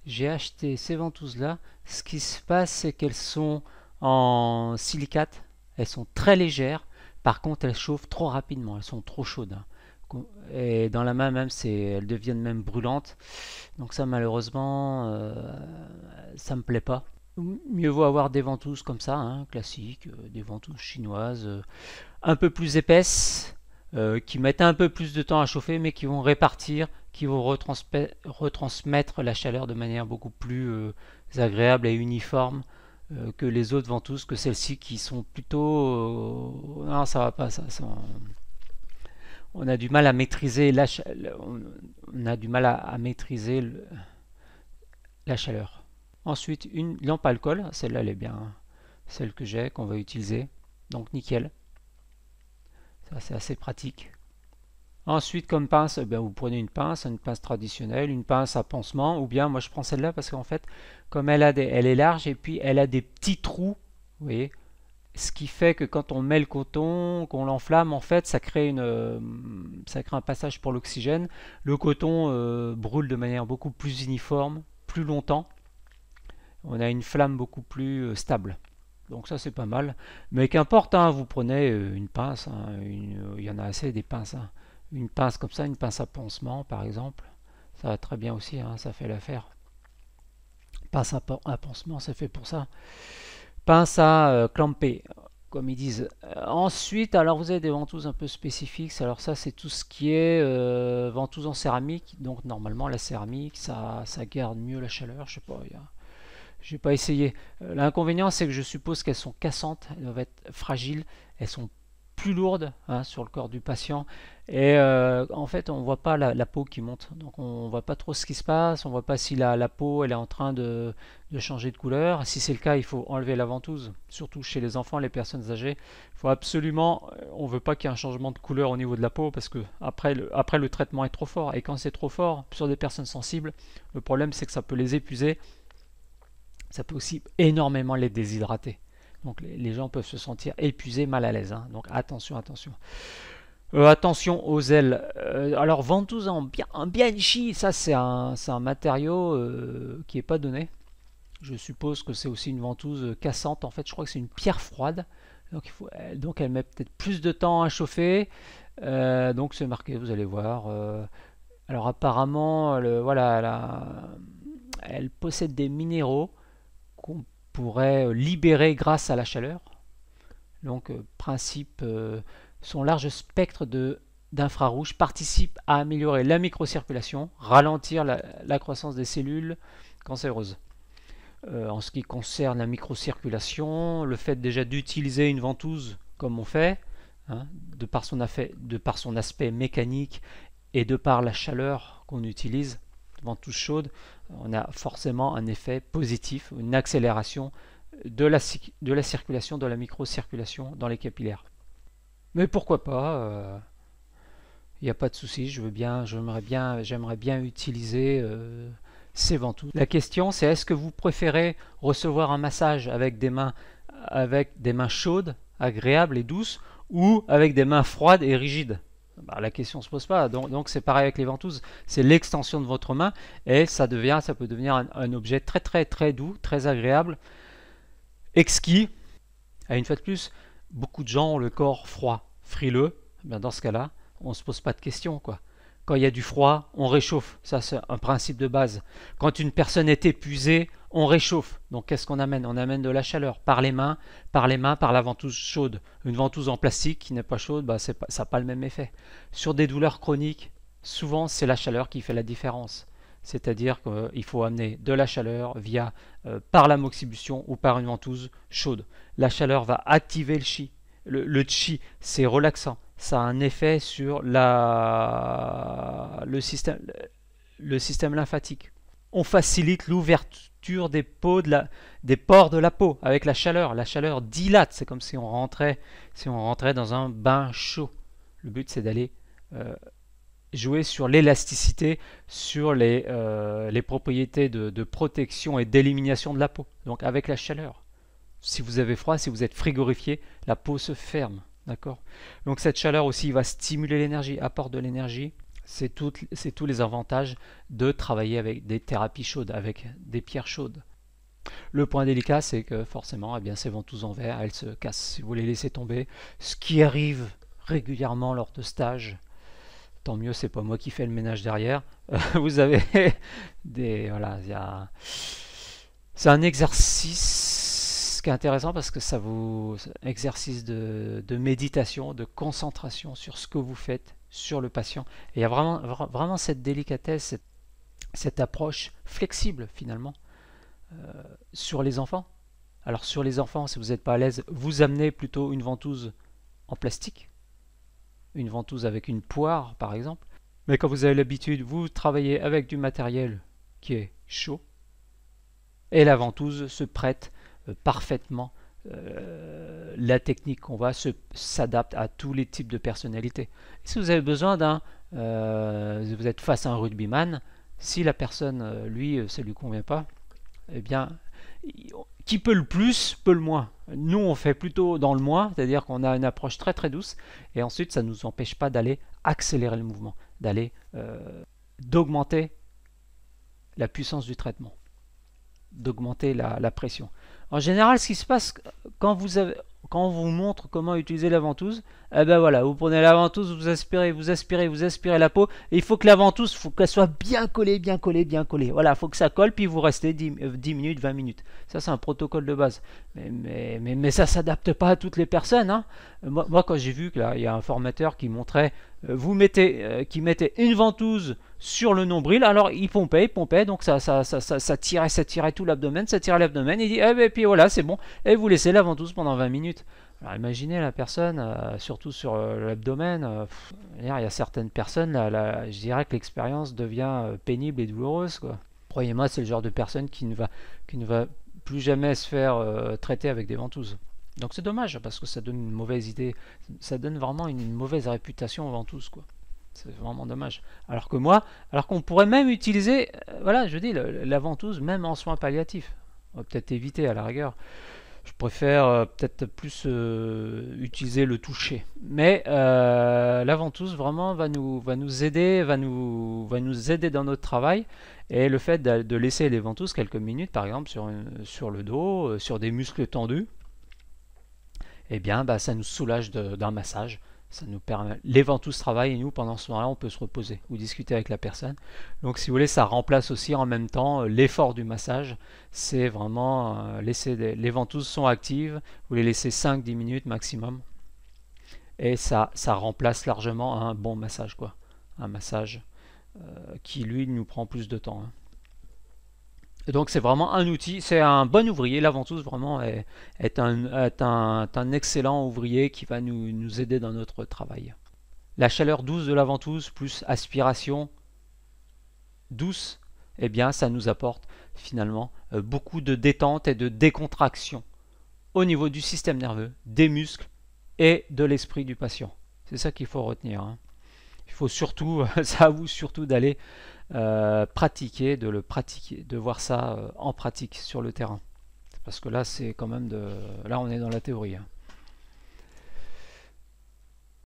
j'ai acheté ces ventouses-là. Ce qui se passe, c'est qu'elles sont en silicate. Elles sont très légères. Par contre, elles chauffent trop rapidement. Elles sont trop chaudes, hein. Et dans la main même, elles deviennent même brûlantes. Donc ça, malheureusement, ça me plaît pas. Mieux vaut avoir des ventouses comme ça, hein, classiques, des ventouses chinoises, un peu plus épaisses, qui mettent un peu plus de temps à chauffer, mais qui vont répartir, qui vont retransmettre la chaleur de manière beaucoup plus agréable et uniforme que les autres ventouses, que celles-ci qui sont plutôt... non, ça va pas, on a du mal à maîtriser on a du mal à maîtriser la chaleur. Ensuite, une lampe alcool, celle-là elle est bien, celle que j'ai, qu'on va utiliser, donc nickel, ça c'est assez pratique. Ensuite, comme pince, eh bien, vous prenez une pince traditionnelle, une pince à pansement, ou bien moi je prends celle-là parce qu'en fait, comme elle est large et puis elle a des petits trous, vous voyez, ce qui fait que quand on met le coton, qu'on l'enflamme, en fait, ça crée un passage pour l'oxygène. Le coton brûle de manière beaucoup plus uniforme, plus longtemps. On a une flamme beaucoup plus stable. Donc ça c'est pas mal. Mais qu'importe, hein, vous prenez une pince, hein, il y en a assez des pinces, hein. Une pince comme ça, une pince à pansement par exemple, ça va très bien aussi, hein, ça fait l'affaire. Pince à pansement, c'est fait pour ça. Pince à clamper, comme ils disent. Ensuite, alors vous avez des ventouses un peu spécifiques. Alors ça, c'est tout ce qui est ventouse en céramique. Donc normalement, la céramique, ça garde mieux la chaleur. Je sais pas, j'ai pas essayé. L'inconvénient, c'est que je suppose qu'elles sont cassantes, elles doivent être fragiles, elles sont plus lourdes, hein, sur le corps du patient. Et en fait, on voit pas la peau qui monte. Donc on voit pas trop ce qui se passe. On voit pas si la peau elle est en train de changer de couleur. Si c'est le cas, il faut enlever la ventouse. Surtout chez les enfants, les personnes âgées. Il faut absolument, on veut pas qu'il y ait un changement de couleur au niveau de la peau parce que après le traitement est trop fort. Et quand c'est trop fort sur des personnes sensibles, le problème c'est que ça peut les épuiser. Ça peut aussi énormément les déshydrater. Donc les gens peuvent se sentir épuisés, mal à l'aise, hein. Donc attention, attention. Attention aux ailes. Alors ventouse en bianchi, ça c'est un matériau qui n'est pas donné. Je suppose que c'est aussi une ventouse cassante. En fait, je crois que c'est une pierre froide. Donc elle met peut-être plus de temps à chauffer. Donc c'est marqué, vous allez voir. Alors apparemment, voilà, elle possède des minéraux qu'on pourrait libérer grâce à la chaleur. Donc, principe, son large spectre d'infrarouge participe à améliorer la microcirculation, ralentir la croissance des cellules cancéreuses. En ce qui concerne la microcirculation, le fait déjà d'utiliser une ventouse comme on fait, hein, de par son aspect mécanique et de par la chaleur qu'on utilise, ventouse chaude, on a forcément un effet positif, une accélération de la circulation, de la microcirculation dans les capillaires. Mais pourquoi pas, il n'y a pas de souci, j'aimerais bien utiliser ces ventouses. La question c'est est-ce que vous préférez recevoir un massage avec des mains chaudes, agréables et douces, ou avec des mains froides et rigides? Bah, la question ne se pose pas. Donc c'est pareil avec les ventouses, c'est l'extension de votre main et ça peut devenir un objet très très très doux, très agréable, exquis. Et une fois de plus, beaucoup de gens ont le corps froid, frileux. Bien dans ce cas-là, on ne se pose pas de questions, quoi. Quand il y a du froid, on réchauffe. Ça, c'est un principe de base. Quand une personne est épuisée, on réchauffe. Donc, qu'est-ce qu'on amène? On amène de la chaleur par les mains, par la ventouse chaude. Une ventouse en plastique qui n'est pas chaude, bah, ça n'a pas le même effet. Sur des douleurs chroniques, souvent, c'est la chaleur qui fait la différence. C'est-à-dire qu'il faut amener de la chaleur par l'amoxibustion ou par une ventouse chaude. La chaleur va activer le chi. Le chi, c'est relaxant. Ça a un effet sur le système lymphatique. On facilite l'ouverture des pores de la peau avec la chaleur. La chaleur dilate. C'est comme si on rentrait dans un bain chaud. Le but, c'est d'aller jouer sur l'élasticité, sur les propriétés de protection et d'élimination de la peau. Donc avec la chaleur. Si vous avez froid, si vous êtes frigorifié, la peau se ferme. D'accord. Donc cette chaleur aussi va stimuler l'énergie, apporte de l'énergie. C'est tous les avantages de travailler avec des thérapies chaudes, avec des pierres chaudes. Le point délicat, c'est que forcément, eh bien, ces ventouses en verre, elles se cassent si vous les laissez tomber, ce qui arrive régulièrement lors de stages. Tant mieux, c'est pas moi qui fais le ménage derrière. Vous avez des voilà, c'est un exercice qui est intéressant parce que ça vous exercice de méditation, de concentration sur ce que vous faites sur le patient. Et il y a vraiment cette délicatesse, cette approche flexible finalement sur les enfants. Alors sur les enfants, si vous n'êtes pas à l'aise, vous amenez plutôt une ventouse en plastique, une ventouse avec une poire par exemple. Mais quand vous avez l'habitude, vous travaillez avec du matériel qui est chaud et la ventouse se prête parfaitement. La technique qu'on va s'adapte à tous les types de personnalités. Si vous avez besoin vous êtes face à un rugbyman, si la personne, lui, ça lui convient pas, eh bien, qui peut le plus, peut le moins. Nous, on fait plutôt dans le moins, c'est-à-dire qu'on a une approche très très douce, et ensuite, ça ne nous empêche pas d'aller accélérer le mouvement, d'augmenter la puissance du traitement, d'augmenter la pression. En général, ce qui se passe quand on vous montre comment utiliser la ventouse, eh ben voilà, vous prenez la ventouse, vous aspirez, vous aspirez la peau, et il faut que la ventouse, faut qu'elle soit bien collée, bien collée, bien collée. Voilà, il faut que ça colle, puis vous restez 10 minutes, 20 minutes. Ça, c'est un protocole de base. Mais ça ne s'adapte pas à toutes les personnes. Hein. Moi, quand j'ai vu qu'il y a un formateur qui montrait, qui mettait une ventouse sur le nombril, alors il pompait, donc ça tirait tout l'abdomen, ça tirait l'abdomen, il dit, eh ben, puis voilà, c'est bon, et vous laissez la ventouse pendant 20 minutes. Alors imaginez la personne, surtout sur l'abdomen, il y a certaines personnes, je dirais que l'expérience devient pénible et douloureuse, quoi. Croyez-moi, c'est le genre de personne qui ne va plus jamais se faire traiter avec des ventouses. Donc c'est dommage, parce que ça donne une mauvaise idée, ça donne vraiment une mauvaise réputation aux ventouses, quoi. C'est vraiment dommage. Alors qu'on pourrait même utiliser, voilà, je dis, la ventouse même en soins palliatifs. On va peut-être éviter à la rigueur. Je préfère peut-être plus utiliser le toucher. Mais la ventouse vraiment va nous aider, va nous aider dans notre travail. Et le fait de laisser les ventouses quelques minutes, par exemple, sur le dos, sur des muscles tendus, eh bien, ça nous soulage d'un massage. Ça nous permet, les ventouses travaillent et nous, pendant ce moment-là, on peut se reposer ou discuter avec la personne. Donc, si vous voulez, ça remplace aussi en même temps l'effort du massage. C'est vraiment les ventouses sont actives, vous les laissez 5-10 minutes maximum. Et ça remplace largement un bon massage, quoi. Un massage qui, lui, nous prend plus de temps. Hein. Et donc c'est vraiment un outil, c'est un bon ouvrier. La ventouse vraiment est un excellent ouvrier qui va nous aider dans notre travail. La chaleur douce de la ventouse plus aspiration douce, eh bien ça nous apporte finalement beaucoup de détente et de décontraction au niveau du système nerveux, des muscles et de l'esprit du patient. C'est ça qu'il faut retenir. Hein. Il faut surtout, ça à vous surtout d'aller pratiquer, de voir ça en pratique sur le terrain. Parce que là, c'est quand même là, on est dans la théorie. Hein.